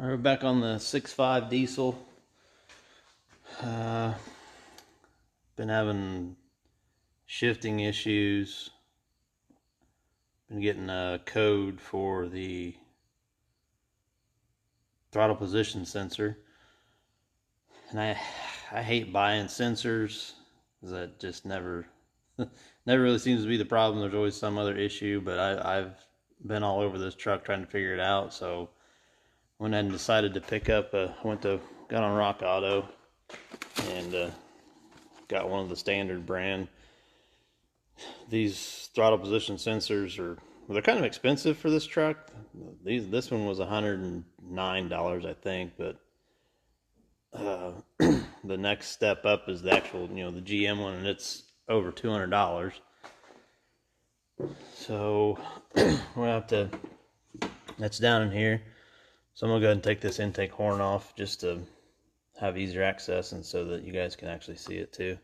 We're back on the 6.5 diesel. Been having shifting issues. Been getting a code for the throttle position sensor. And I hate buying sensors because that just never really seems to be the problem. There's always some other issue, but I've been all over this truck trying to figure it out. So when I decided to pick up, got on Rock Auto and got one of the standard brand. These throttle position sensors they're kind of expensive for this truck. This one was $109, I think, but the next step up is the actual, the GM one, and it's over $200. So we'll have to. That's down in here. So I'm gonna go ahead and take this intake horn off just to have easier access, and so that you guys can actually see it too.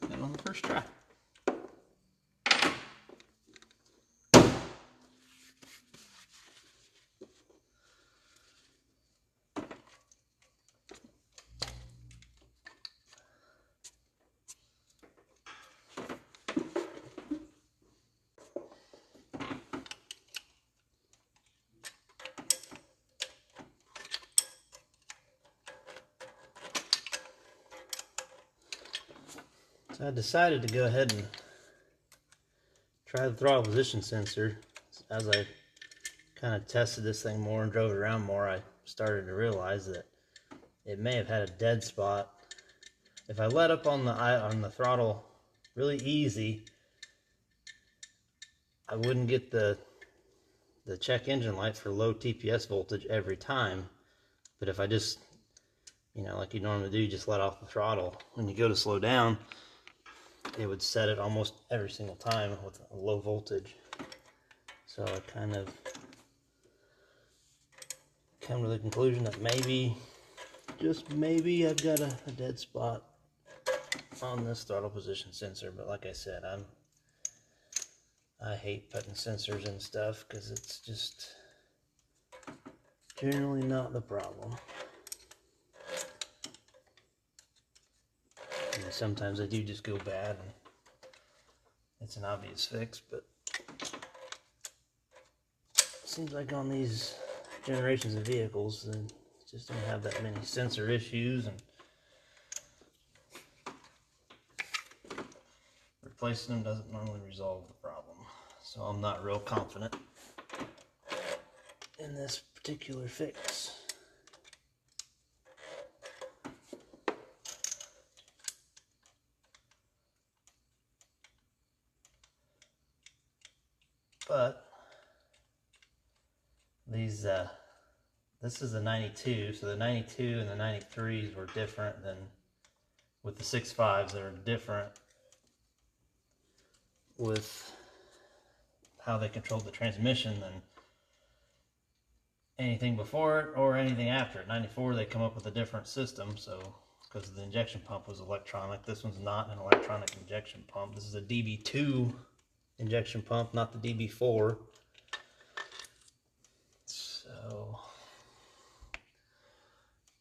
And on the first try. So I decided to go ahead and try the throttle position sensor. As I kind of tested this thing more and drove it around more, I started to realize that it may have had a dead spot. If I let up on the throttle really easy, I wouldn't get the check engine light for low TPS voltage every time. But if I just, like you normally do, just let off the throttle, when you go to slow down, it would set it almost every single time with a low voltage. So I kind of come to the conclusion that maybe, just maybe, I've got a dead spot on this throttle position sensor. But like I said, I hate putting sensors in stuff because it's just generally not the problem. And sometimes they do just go bad, and it's an obvious fix, but it seems like on these generations of vehicles, they just don't have that many sensor issues, and replacing them doesn't normally resolve the problem. So I'm not real confident in this particular fix. But these, this is a 92, so the 92 and the 93s were different than with the 6.5s. That are different with how they controlled the transmission than anything before it or anything after it. 94, they come up with a different system, so because the injection pump was electronic. This one's not an electronic injection pump. This is a DB2 injection pump, not the DB4. So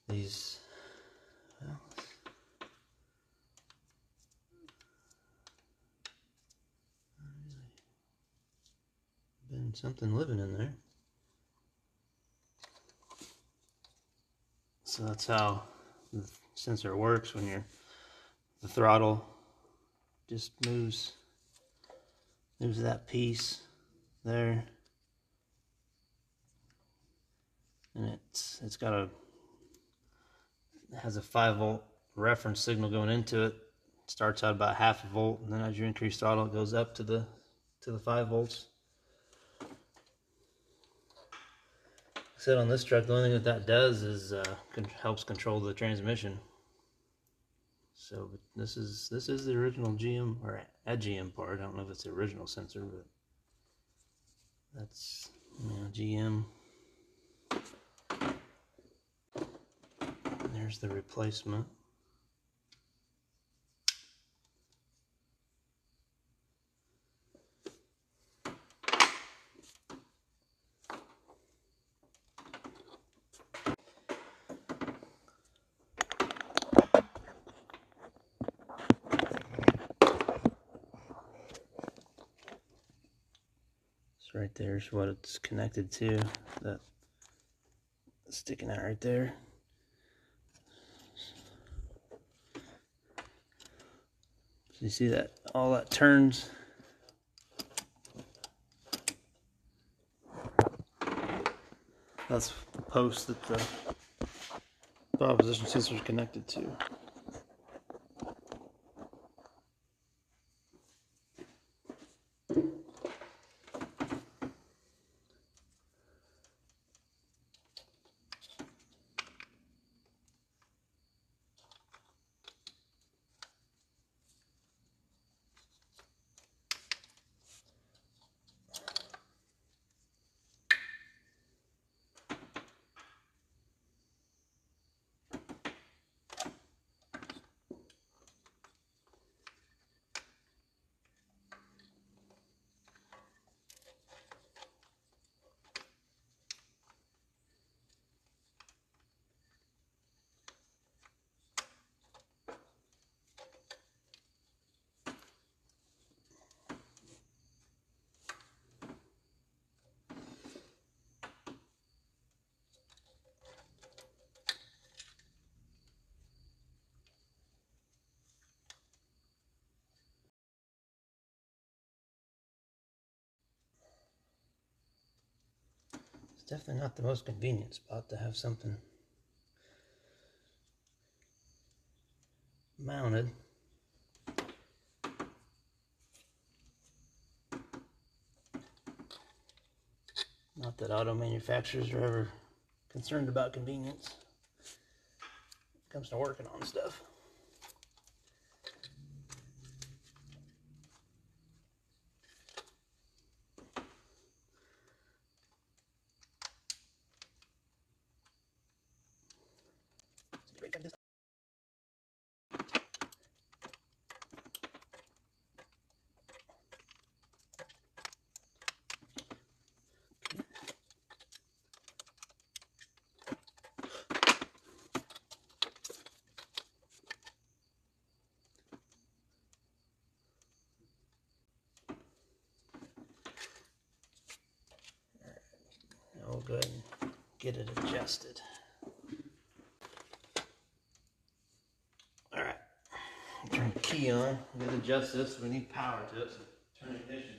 these, well, been something living in there. So that's how the sensor works when the throttle just moves that piece there, and it has a 5-volt reference signal going into it. It starts out about 0.5 volt, and then as you increase throttle, it goes up to the 5 volts. Like I said, on this truck, the only thing that does is helps control the transmission. So this is the original GM, or a GM part. I don't know if it's the original sensor, but that's, you know, GM. And there's the replacement. So right there's what it's connected to, that sticking out right there. So you see that all that turns. That's the post that the throttle position sensor is connected to. It's definitely not the most convenient spot to have something mounted. Not that auto manufacturers are ever concerned about convenience when it comes to working on stuff. We'll go ahead and get it adjusted. Alright, turn the key on. I'm going to adjust this. We need power to it, so turn the ignition.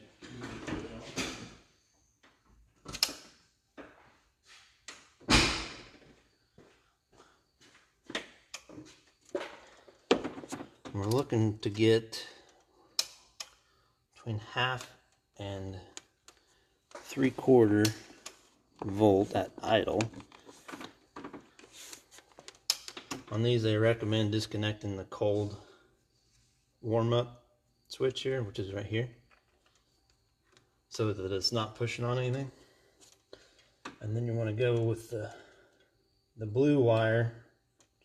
We're looking to get between 0.5 and 3/4 volt at idle. On these, they recommend disconnecting the cold warm-up switch here, which is right here, so that it's not pushing on anything. And then you want to go with the blue wire,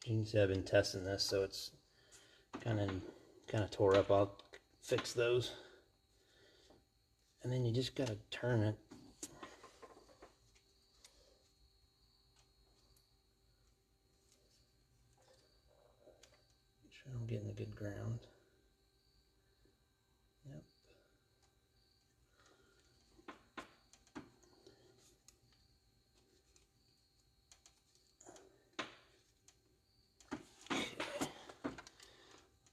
You can see I've been testing this, so it's kind of tore up. I'll fix those. And then you just gotta turn it. Make sure I'm getting a good ground. Yep.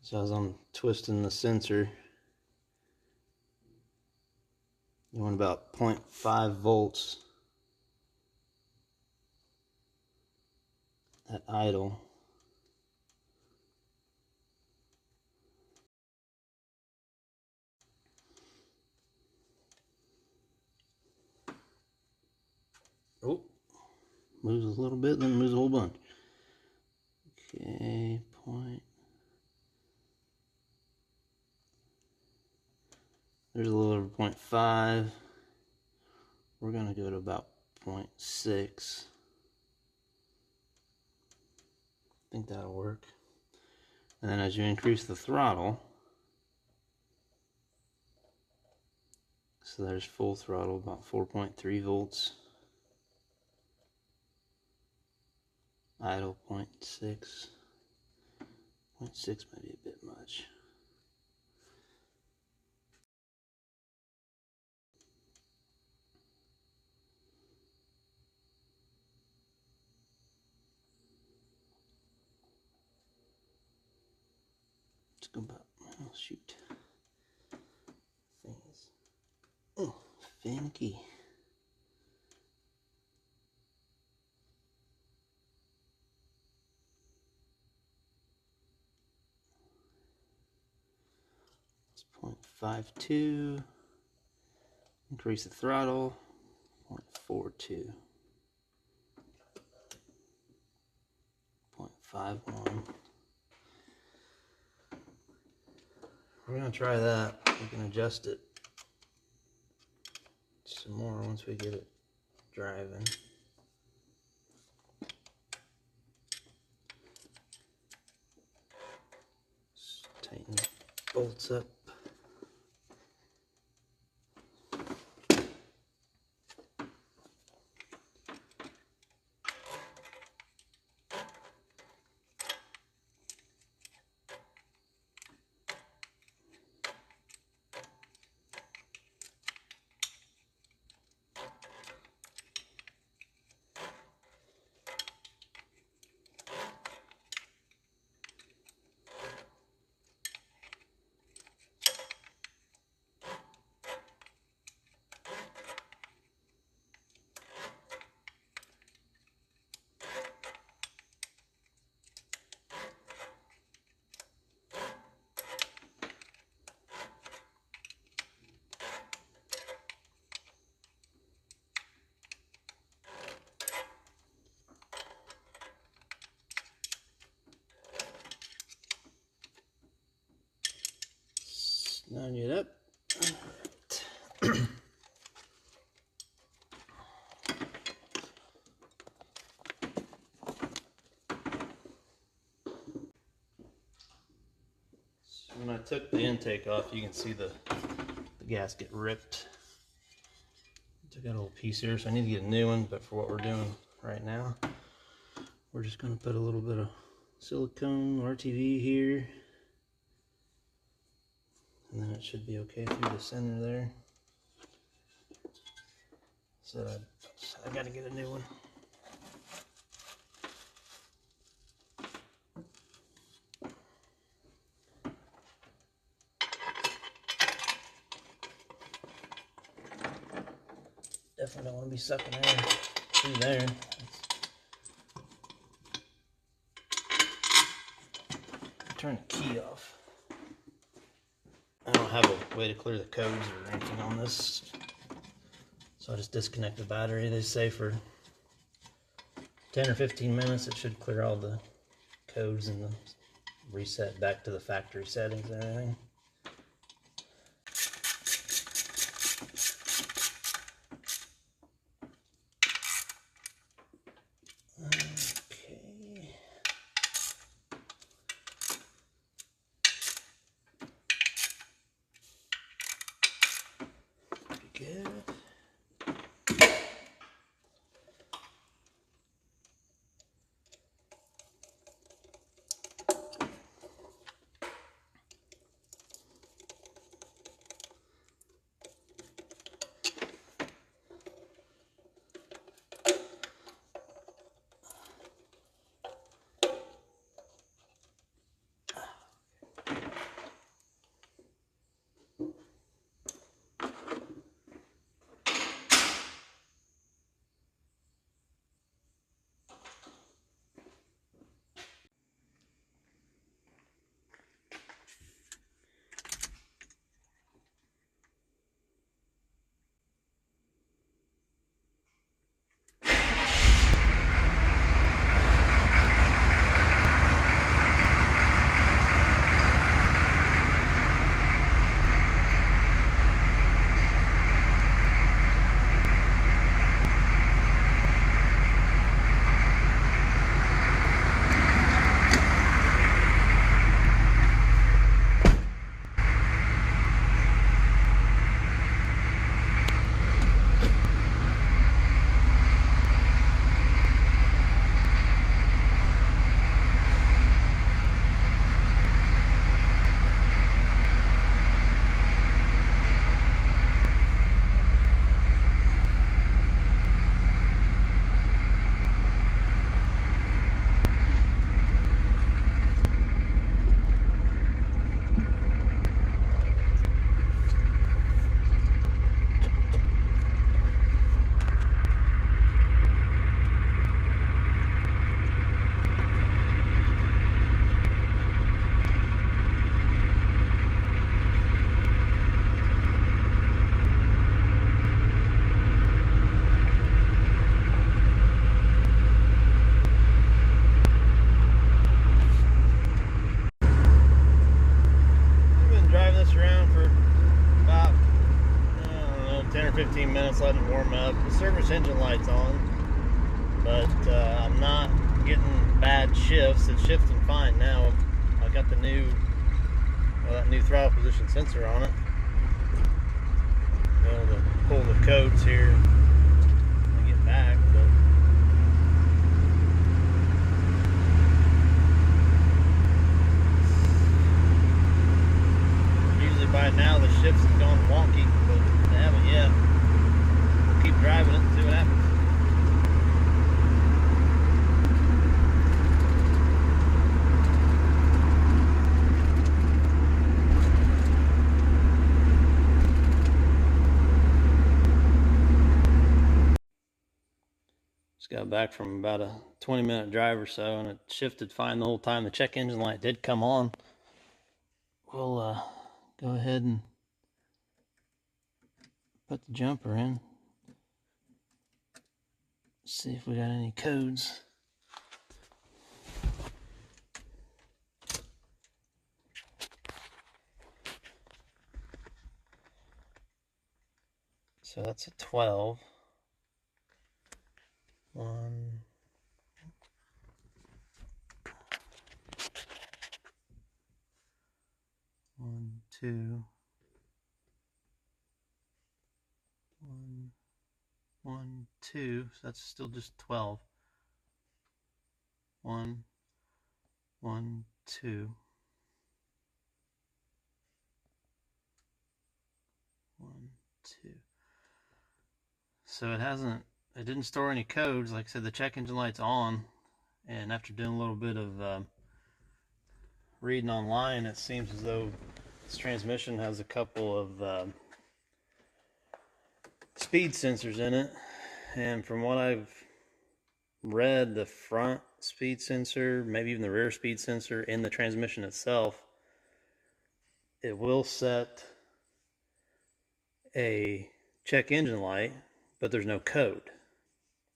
So as I'm twisting the sensor, you want about 0.5 volts at idle. Oh, moves a little bit, then moves a whole bunch. Okay, there's a little over 0.5. We're gonna go to about 0.6. I think that'll work. And then as you increase the throttle, so there's full throttle, about 4.3 volts. Idle 0.6. 0.6 might be a bit much. Let's go back. Oh, shoot. Things. Oh, finicky. It's 0.52. Increase the throttle. 0.42. 0.51. We're going to try that. We can adjust it some more once we get it driving. Just tighten the bolts up. Snug it up. All right. So when I took the intake off, you can see the gasket ripped. Took out a little piece here, so I need to get a new one, but for what we're doing right now, we're just going to put a little bit of silicone RTV here. And then it should be okay through the center there. So I got to get a new one. Definitely don't want to be sucking air through there. Turn the key off. I don't have a way to clear the codes or anything on this, so I just disconnect the battery. They say for 10 or 15 minutes it should clear all the codes and the reset back to the factory settings and everything. Okay. 15 minutes, letting it warm up. The service engine light's on, but I'm not getting bad shifts. It's shifting fine now. I got the that new throttle position sensor on it. Be able to pull the codes here when I get back, but usually by now the shifts have gone wonky, but they haven't yet. We'll keep driving it and see what happens. Just got back from about a 20-minute drive or so, and it shifted fine the whole time. The check engine light did come on. We'll go ahead and put the jumper in. See if we got any codes. So that's a 12. 1, 2, 1, 2. So that's still just 12. 1, 1, 2. 1, 2. So it didn't store any codes. Like I said, the check engine light's on, and after doing a little bit of reading online, it seems as though this transmission has a couple of speed sensors in it, and from what I've read, the front speed sensor, maybe even the rear speed sensor in the transmission itself, it will set a check engine light, but there's no code.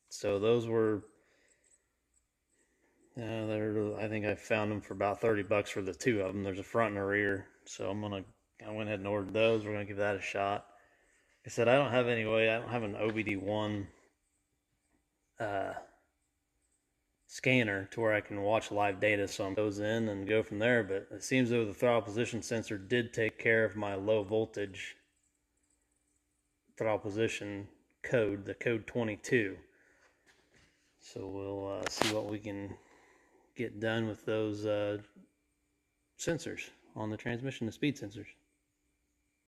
So those were, I think I found them for about $30 for the two of them. There's a front and a rear. So I went ahead and ordered those. We're gonna give that a shot. I said I don't have an OBD1 scanner to where I can watch live data, so I'm goes in and go from there. But it seems though the throttle position sensor did take care of my low voltage throttle position code, the code 22. So we'll see what we can get done with those sensors on the transmission, the speed sensors.